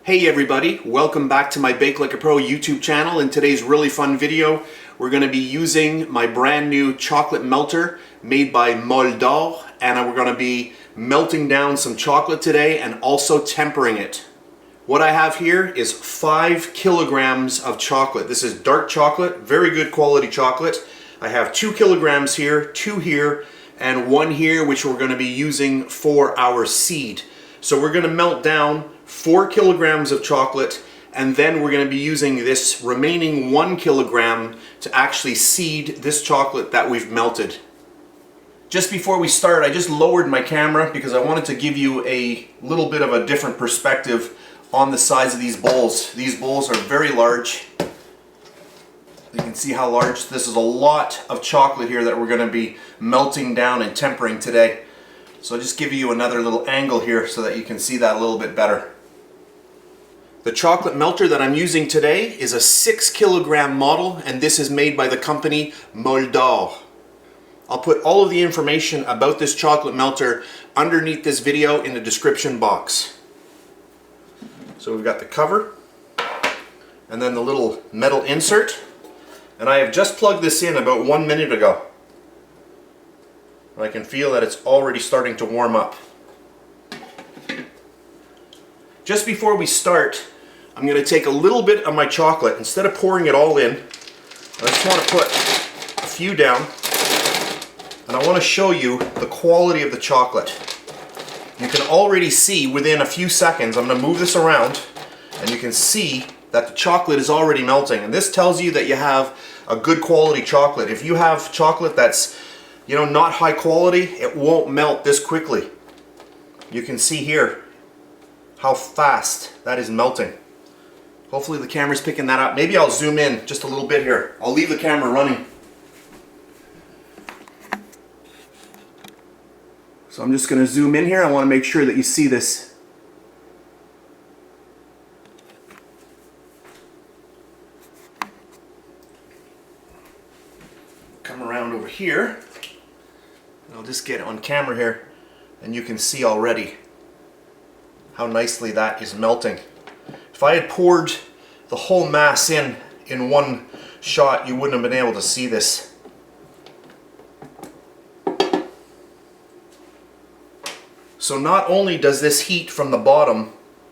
Hey everybody, welcome back to my BakeLikeAPro YouTube channel. In today's really fun video, we're going to be using my brand new chocolate melter made by Mol D'art, and we're going to be melting down some chocolate today and also tempering it. What I have here is 5 kilograms of chocolate. This is dark chocolate, very good quality chocolate. I have 2 kilograms here, 2 here, and 1 here, which we're going to be using for our seed. So we're going to melt down 4 kilograms of chocolate, and then we're going to be using this remaining 1 kilogram to actually seed this chocolate that we've melted. Just before we start, I just lowered my camera because I wanted to give you a little bit of a different perspective on the size of these bowls. These bowls are very large. You can see how large. This is a lot of chocolate here that we're going to be melting down and tempering today. So I'll just give you another little angle here so that you can see that a little bit better. The chocolate melter that I'm using today is a 6 kilogram model, and this is made by the company Mol D'art. I'll put all of the information about this chocolate melter underneath this video in the description box. So we've got the cover and then the little metal insert, and I have just plugged this in about 1 minute ago. I can feel that it's already starting to warm up. Just before we start, I'm going to take a little bit of my chocolate. Instead of pouring it all in, I just want to put a few down, and I want to show you the quality of the chocolate. You can already see within a few seconds, I'm going to move this around, and you can see that the chocolate is already melting. And this tells you that you have a good quality chocolate. If you have chocolate that's not high quality, it won't melt this quickly. You can see here how fast that is melting. Hopefully the camera's picking that up. Maybe I'll zoom in just a little bit here. I'll leave the camera running. So I'm just going to zoom in here. I want to make sure that you see this. Come around over here. I'll just get on camera here, and you can see already how nicely that is melting. If I had poured the whole mass in one shot, you wouldn't have been able to see this. So not only does this heat from the bottom,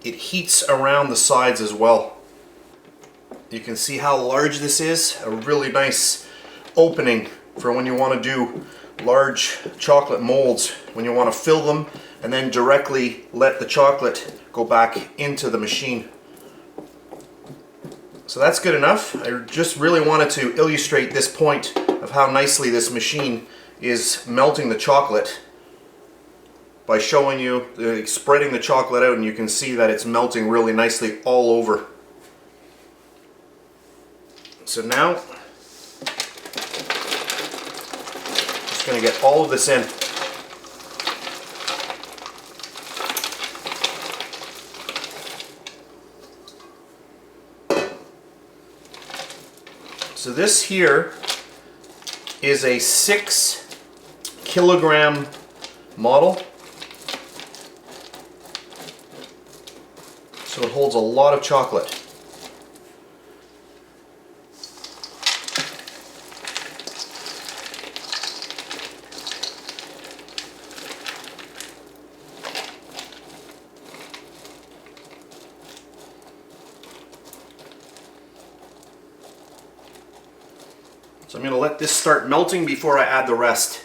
it heats around the sides as well. You can see how large this is, a really nice opening for when you want to do large chocolate molds, when you want to fill them and then directly let the chocolate go back into the machine. So that's good enough. I just really wanted to illustrate this point of how nicely this machine is melting the chocolate by showing you, spreading the chocolate out, and you can see that it's melting really nicely all over. So now going to get all of this in. So this here is a 6 kilogram model. So it holds a lot of chocolate. So I'm going to let this start melting before I add the rest.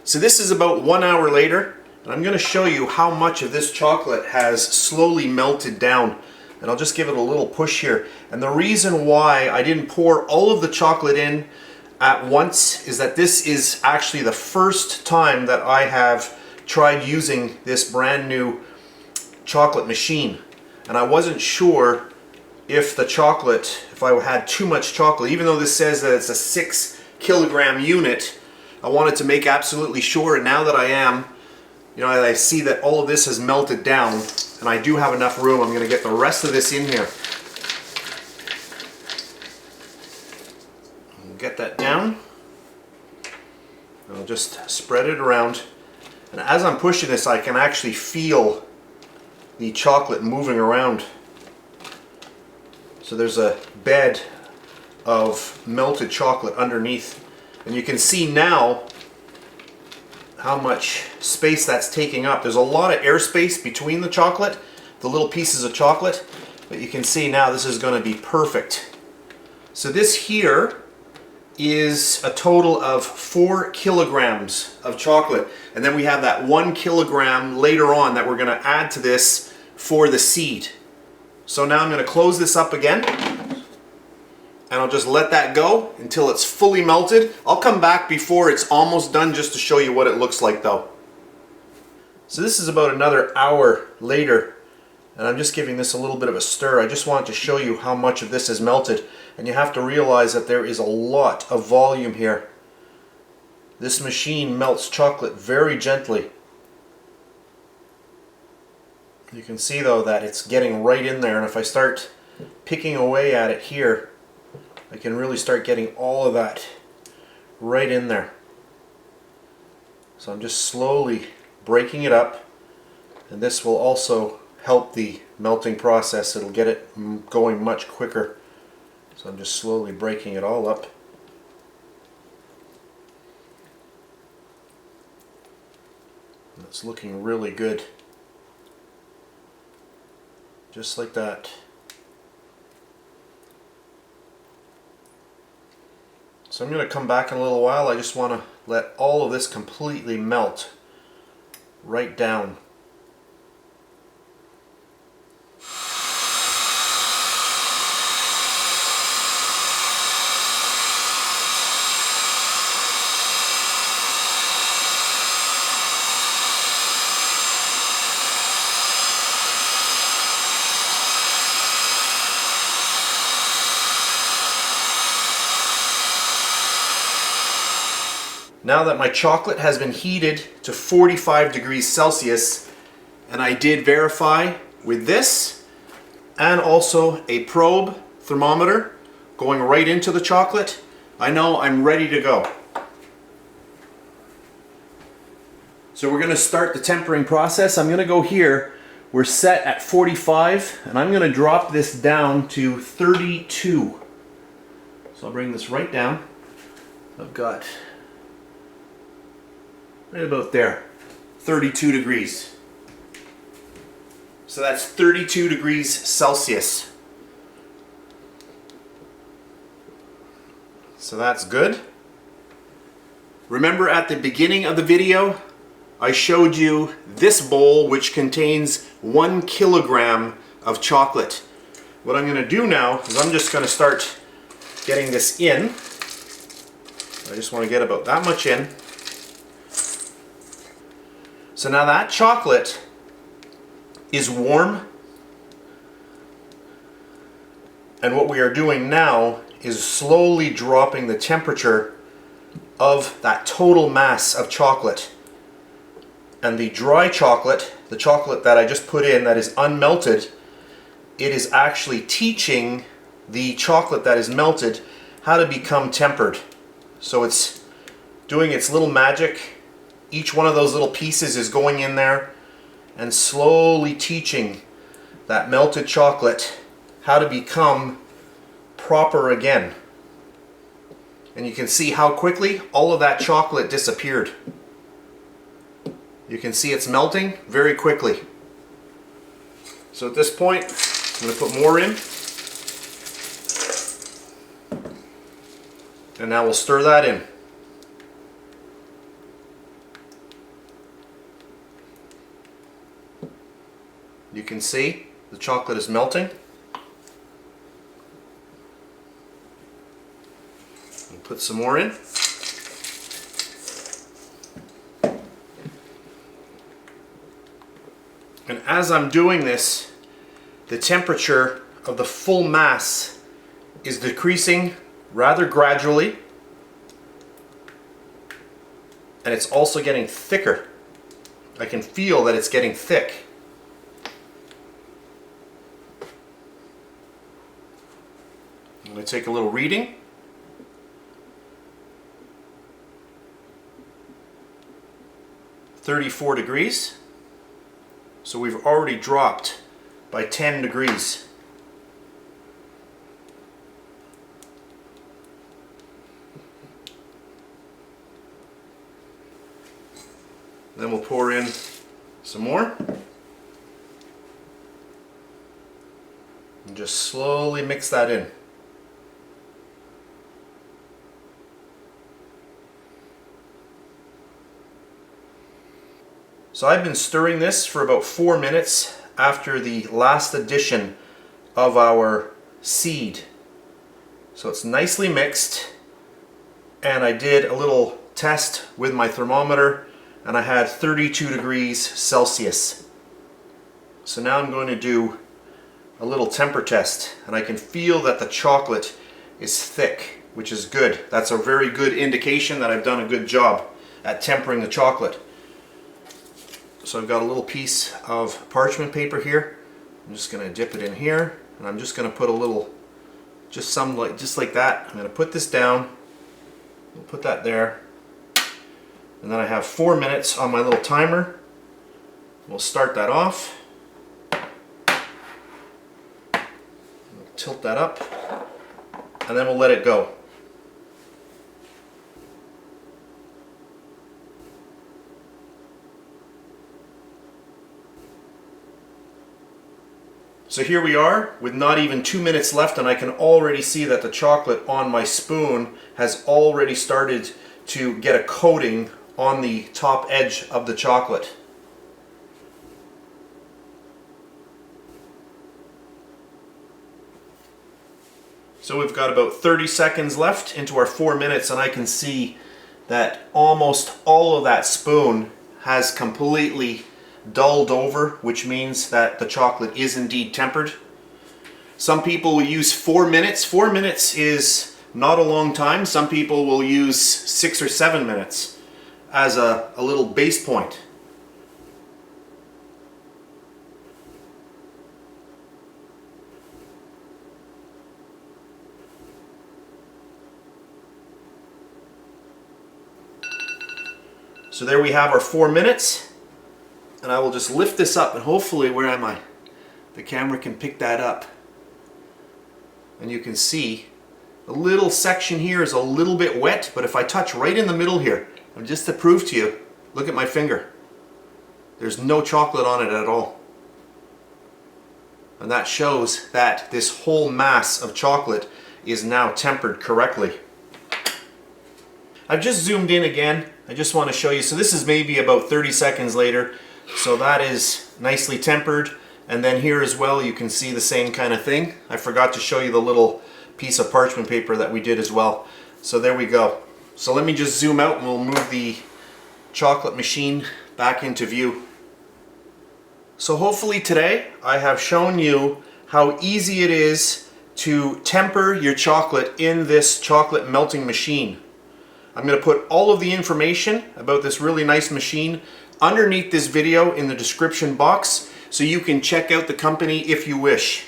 So this is about 1 hour later, and I'm going to show you how much of this chocolate has slowly melted down. And I'll just give it a little push here. And the reason why I didn't pour all of the chocolate in at once is that this is actually the first time that I have tried using this brand new chocolate machine. And I wasn't sure if the chocolate, if I had too much chocolate, even though this says that it's a 6 kilogram unit, I wanted to make absolutely sure, and now that I am, I see that all of this has melted down, and I do have enough room. I'm going to get the rest of this in here. Get that down. I'll just spread it around, and as I'm pushing this, I can actually feel the chocolate moving around. So there's a bed of melted chocolate underneath, and you can see now how much space that's taking up. There's a lot of airspace between the chocolate, the little pieces of chocolate, but you can see now this is going to be perfect. So this here is a total of 4 kilograms of chocolate, and then we have that 1 kilogram later on that we're going to add to this for the seed. So now I'm going to close this up again, and I'll just let that go until it's fully melted. I'll come back before it's almost done just to show you what it looks like though. So this is about another hour later, and I'm just giving this a little bit of a stir. I just wanted to show you how much of this is melted, and you have to realize that there is a lot of volume here. This machine melts chocolate very gently. You can see though that it's getting right in there, and if I start picking away at it here, I can really start getting all of that right in there. So I'm just slowly breaking it up, and this will also help the melting process. It'll get it going much quicker. So I'm just slowly breaking it all up. And it's looking really good. Just like that. So I'm going to come back in a little while. I just want to let all of this completely melt right down. Now that my chocolate has been heated to 45 degrees Celsius, and I did verify with this and also a probe thermometer going right into the chocolate, I know I'm ready to go. So we're going to start the tempering process. I'm going to go here. We're set at 45, and I'm going to drop this down to 32. So I'll bring this right down. I've got right about there, 32 degrees. So that's 32 degrees Celsius. So that's good. Remember at the beginning of the video, I showed you this bowl which contains 1 kilogram of chocolate. What I'm going to do now is I'm just going to start getting this in. I just want to get about that much in. So now that chocolate is warm, and what we are doing now is slowly dropping the temperature of that total mass of chocolate. And the dry chocolate, the chocolate that I just put in that is unmelted, it is actually teaching the chocolate that is melted how to become tempered. So it's doing its little magic. Each one of those little pieces is going in there and slowly teaching that melted chocolate how to become proper again. And you can see how quickly all of that chocolate disappeared. You can see it's melting very quickly. So at this point, I'm going to put more in. And now we'll stir that in. You can see the chocolate is melting. We'll put some more in. And as I'm doing this, the temperature of the full mass is decreasing rather gradually, and it's also getting thicker. I can feel that it's getting thick. I'm going to take a little reading. .34 degrees. So we've already dropped by 10 degrees. Then we'll pour in some more. And just slowly mix that in. So I've been stirring this for about 4 minutes after the last addition of our seed. So it's nicely mixed, and I did a little test with my thermometer and I had 32 degrees Celsius. So now I'm going to do a little temper test, and I can feel that the chocolate is thick, which is good. That's a very good indication that I've done a good job at tempering the chocolate. So I've got a little piece of parchment paper here. I'm just going to dip it in here, and I'm just going to put a little, just like that. I'm going to put this down. We'll put that there, and then I have 4 minutes on my little timer. We'll start that off. Tilt that up, and then we'll let it go. So here we are with not even 2 minutes left, and I can already see that the chocolate on my spoon has already started to get a coating on the top edge of the chocolate. So we've got about 30 seconds left into our 4 minutes, and I can see that almost all of that spoon has completely dulled over, which means that the chocolate is indeed tempered. Some people will use 4 minutes. 4 minutes is not a long time. Some people will use 6 or 7 minutes as a little base point. So there we have our 4 minutes, and I will just lift this up, and hopefully, where am I? The camera can pick that up. And you can see the little section here is a little bit wet, but if I touch right in the middle here, and just to prove to you, look at my finger. There's no chocolate on it at all. And that shows that this whole mass of chocolate is now tempered correctly. I've just zoomed in again. I just want to show you. So this is maybe about 30 seconds later. So that is nicely tempered. And then here as well, you can see the same kind of thing. I forgot to show you the little piece of parchment paper that we did as well. So there we go. So let me just zoom out, and we'll move the chocolate machine back into view. So hopefully today I have shown you how easy it is to temper your chocolate in this chocolate melting machine. I'm going to put all of the information about this really nice machine underneath this video in the description box, so you can check out the company if you wish.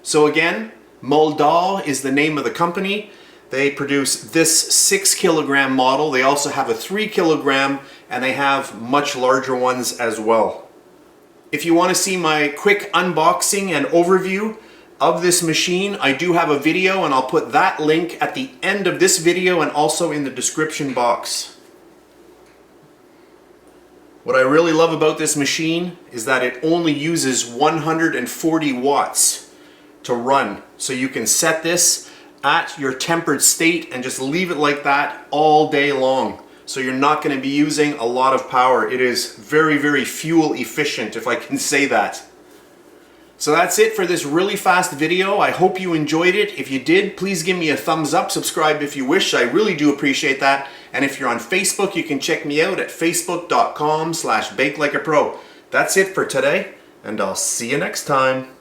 So again, Mol D'art is the name of the company. They produce this 6 kilogram model. They also have a 3 kilogram, and they have much larger ones as well. If you want to see my quick unboxing and overview of this machine, I do have a video, and I'll put that link at the end of this video and also in the description box. What I really love about this machine is that it only uses 140 watts to run. So you can set this at your tempered state and just leave it like that all day long. So you're not going to be using a lot of power. It is very, very fuel efficient, if I can say that. So that's it for this really fast video. I hope you enjoyed it. If you did, please give me a thumbs up, subscribe if you wish. I really do appreciate that. And if you're on Facebook, you can check me out at facebook.com/BakeLikeAPro. That's it for today, and I'll see you next time.